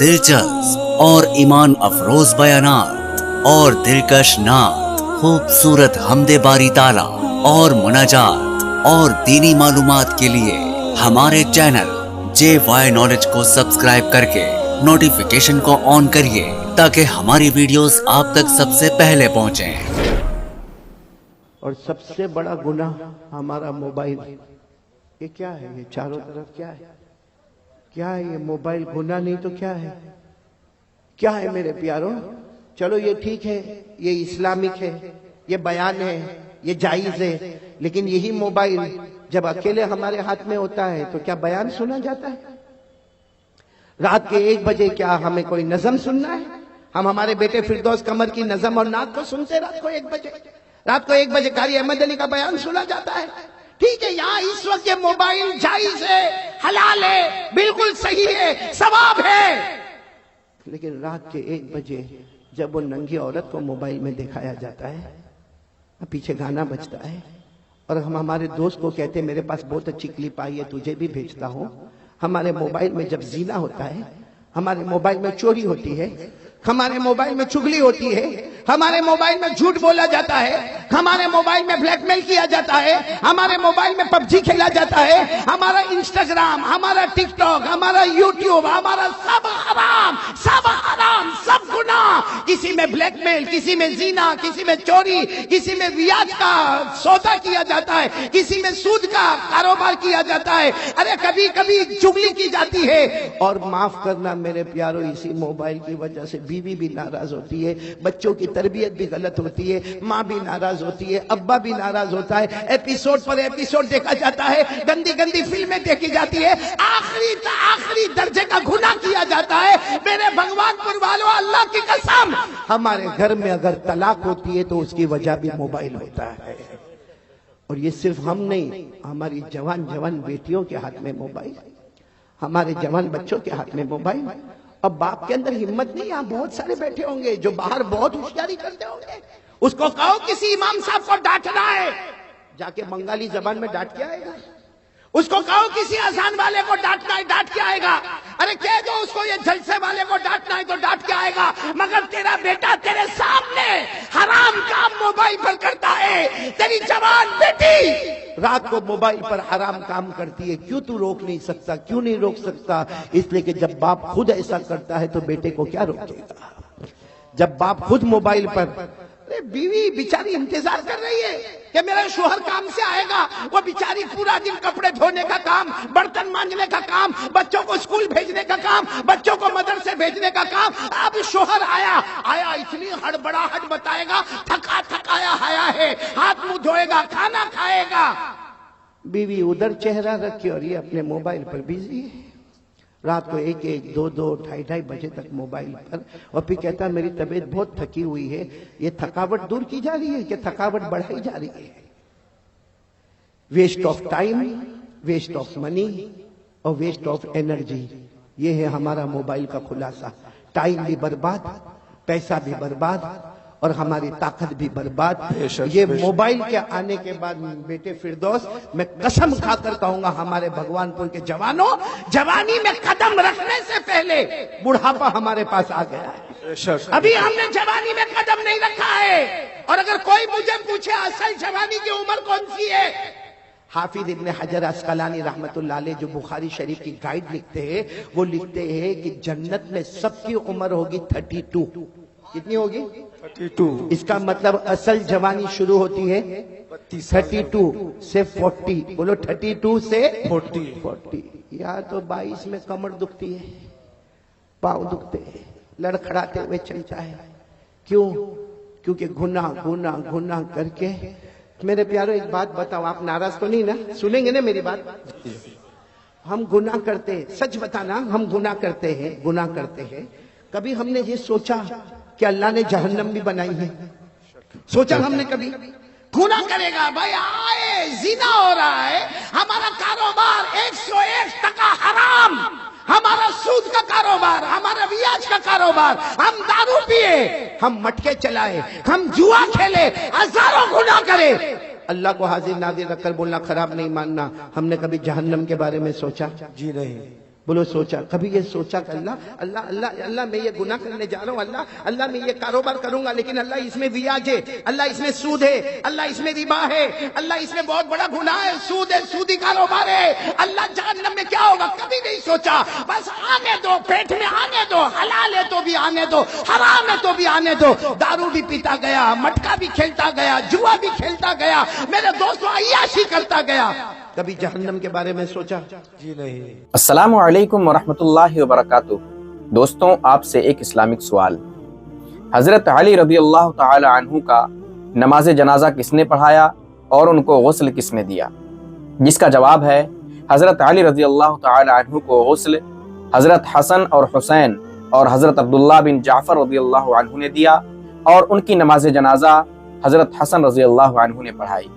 दिलचस्प और ईमान अफरोज बयानात और दिलकश नात, खूबसूरत हमदे बारी ताला और मुनाजात और दीनी मालूमात के लिए हमारे चैनल JY नॉलेज को सब्सक्राइब करके नोटिफिकेशन को ऑन करिए ताकि हमारी वीडियोस आप तक सबसे पहले पहुंचें। और सबसे बड़ा गुनाह हमारा मोबाइल। ये क्या है? ये चारों तरफ क्या है? क्या है ये मोबाइल? गुनाह नहीं तो क्या है? क्या है मेरे प्यारों? चलो ये ठीक है, ये इस्लामिक है, ये बयान है, ये जायज है, लेकिन यही मोबाइल जब अकेले हमारे हाथ में होता है तो क्या बयान सुना जाता है? रात के 1 बजे क्या हमें कोई नज़म सुनना है? हम हमारे बेटे फिरदौस कमर की नज़म और नात को सुनते रात को 1 बजे। रात को 1 बजे कारी अहमद अली का बयान सुना जाता है। ठीक है, यहाँ इस वक्त ये मोबाइल जायज है, हलाल है, बिल्कुल सही है, सवाब है, लेकिन रात के 1 बजे जब वो नंगी औरत को मोबाइल में दिखाया जाता है, पीछे गाना बजता है और हम हमारे दोस्त को कहते हैं मेरे पास बहुत अच्छी क्लिप आई है, तुझे भी भेजता हूं। हमारे मोबाइल में जब जीना होता है, हमारे मोबाइल में चोरी होती है, हमारे मोबाइल में चुगली होती है, हमारे मोबाइल में झूठ बोला जाता है, हमारे मोबाइल में ब्लैकमेल किया जाता है, हमारे मोबाइल में पबजी खेला जाता है, हमारा इंस्टाग्राम, हमारा टिकटॉक, हमारा यूट्यूब, हमारा सब हराम, सब गुनाह। किसी में ब्लैकमेल, किसी में जीना, किसी में चोरी, किसी में ब्याज का सौदा किया जाता है, किसी में सूद का कारोबार किया जाता है, अरे कभी कभी चुगली की जाती है। और माफ करना मेरे प्यारों, इसी मोबाइल की वजह से बीवी भी नाराज होती है, बच्चों की तरबियत भी गलत होती है, माँ भी नाराज होती है, अब्बा भी नाराज होता है, एपिसोड पर एपिसोड देखा जाता है, गंदी गंदी फिल्में देखी जाती है, आखिरी दर्जे का गुनाह किया जाता है। मेरे भगवानपुर वालों, अल्लाह की कसम, हमारे घर में अगर तलाक होती है तो उसकी वजह भी मोबाइल होता है। और ये सिर्फ हम नहीं, हमारी जवान बेटियों के हाथ में मोबाइल, हमारे जवान बच्चों के हाथ में मोबाइल। अब बाप के अंदर हिम्मत नहीं, यहाँ बहुत सारे बैठे होंगे जो बाहर बहुत होशियारी करते होंगे, उसको कहो किसी इमाम साहब को डांटना है, जाके बंगाली जबान में डांट के आएगा। उसको कहो किसी अजान वाले को डांटना है, डांट के आएगा। अरे कह दो उसको ये जलसे वाले को डांटना है तो डांट के आएगा। मगर तेरा बेटा तेरे सामने हराम काम मोबाइल पर करता है, तेरी जवान बेटी रात को मोबाइल पर हराम काम करती है, क्यों तू रोक नहीं सकता? क्यों नहीं रोक सकता? इसलिए कि जब बाप खुद ऐसा करता है तो बेटे को क्या रोकेगा? जब बाप खुद मोबाइल पर, बीवी बेचारी इंतजार कर रही है कि मेरा शोहर काम से आएगा, वो बेचारी पूरा दिन कपड़े धोने का काम, बर्तन मांजने का काम, बच्चों को स्कूल भेजने का काम, बच्चों को मदरसे भेजने का काम। अब शोहर आया इतनी हड़बड़ाहट बताएगा, थकाया आया है, हाथ मुंह धोएगा, खाना खाएगा। बीवी उधर चेहरा रखी और ये अपने मोबाइल पर बिजी है। रात को 1-1, 2-2, 2:30 बजे तक मोबाइल पर, और फिर कहता मेरी तबीयत बहुत थकी हुई है। ये थकावट दूर की जा रही है कि थकावट बढ़ाई जा रही है? Waste of time, waste of money और वेस्ट ऑफ एनर्जी, ये है हमारा मोबाइल का खुलासा। टाइम भी बर्बाद, पैसा भी बर्बाद और हमारी ताकत भी बर्बाद। ये मोबाइल के आने के बाद बेटे फिरदौस, मैं कसम खाकर कहूंगा हमारे भगवानपुर के जवानों, जवानी में कदम रखने से पहले बुढ़ापा हमारे पास आ गया है। अभी हमने जवानी में कदम नहीं रखा है। और अगर कोई मुझे पूछे असल जवानी की उम्र कौन सी है, हाफिज इब्न हजर अस्कलानी रहमतुल्लाह अलैह जो बुखारी शरीफ की गाइड लिखते हैं, वो लिखते हैं कि जन्नत में सबकी उम्र होगी 32। कितनी होगी? 32। इसका मतलब असल जवानी शुरू होती है 32 से 40। बोलो 32 से 40। या तो 22 में कमर दुखती है, पाँव दुखते हैं, लड़खड़ाते हुए चलता है। क्यों? क्योंकि गुनाह करके। मेरे प्यारों एक बात बताओ, आप नाराज तो नहीं ना? सुनेंगे ना मेरी बात? हम गुनाह करते हैं, सच बताना, हम गुनाह करते हैं। कभी हमने ये सोचा कि अल्लाह ने जहन्नम भी बनाई है? सोचा हमने कभी? गुनाह करेगा भाई, आए जिना हो रहा है, हमारा कारोबार 101% हराम, हमारा सूद का कारोबार, हमारा ब्याज का कारोबार, हम दारू पिए, हम मटके चलाए, हम जुआ खेले, हजारों गुनाह करे। अल्लाह को हाजिर नाजिर रखकर बोलना खराब नहीं मानना। हमने कभी जहन्नम के बारे में सोचा? जी नहीं। بولو سوچا، کبھی یہ سوچا کہ اللہ میں یہ گناہ کرنے جا رہا ہوں، اللہ میں یہ کاروبار کروں گا، لیکن اللہ اس میں بیاج ہے، اللہ اس میں سود ہے، اللہ اس میں ربا ہے، اللہ اس میں بہت بڑا گناہ ہے، سود ہے، سودی کاروبار ہے، اللہ جہنم میں کیا ہوگا؟ کبھی نہیں سوچا. بس آنے دو، پیٹ میں آنے دو، حلال ہے تو بھی آنے دو، حرام ہے تو بھی آنے دو. دارو بھی پیتا گیا، مٹکا بھی کھیلتا گیا، جوا بھی کھیلتا گیا، میرے دوستوں عیاشی کرتا گیا. کبھی جہنم کے بارے میں سوچا؟ جی نہیں. السلام علیکم ورحمۃ اللہ وبرکاتہ. دوستوں، آپ سے ایک اسلامک سوال. حضرت علی رضی اللہ تعالی عنہ کا نماز جنازہ کس نے پڑھایا اور ان کو غسل کس نے دیا؟ جس کا جواب ہے حضرت علی رضی اللہ تعالی عنہ کو غسل حضرت حسن اور حسین اور حضرت عبداللہ بن جعفر رضی اللہ عنہ نے دیا، اور ان کی نماز جنازہ حضرت حسن رضی اللہ عنہ نے پڑھائی.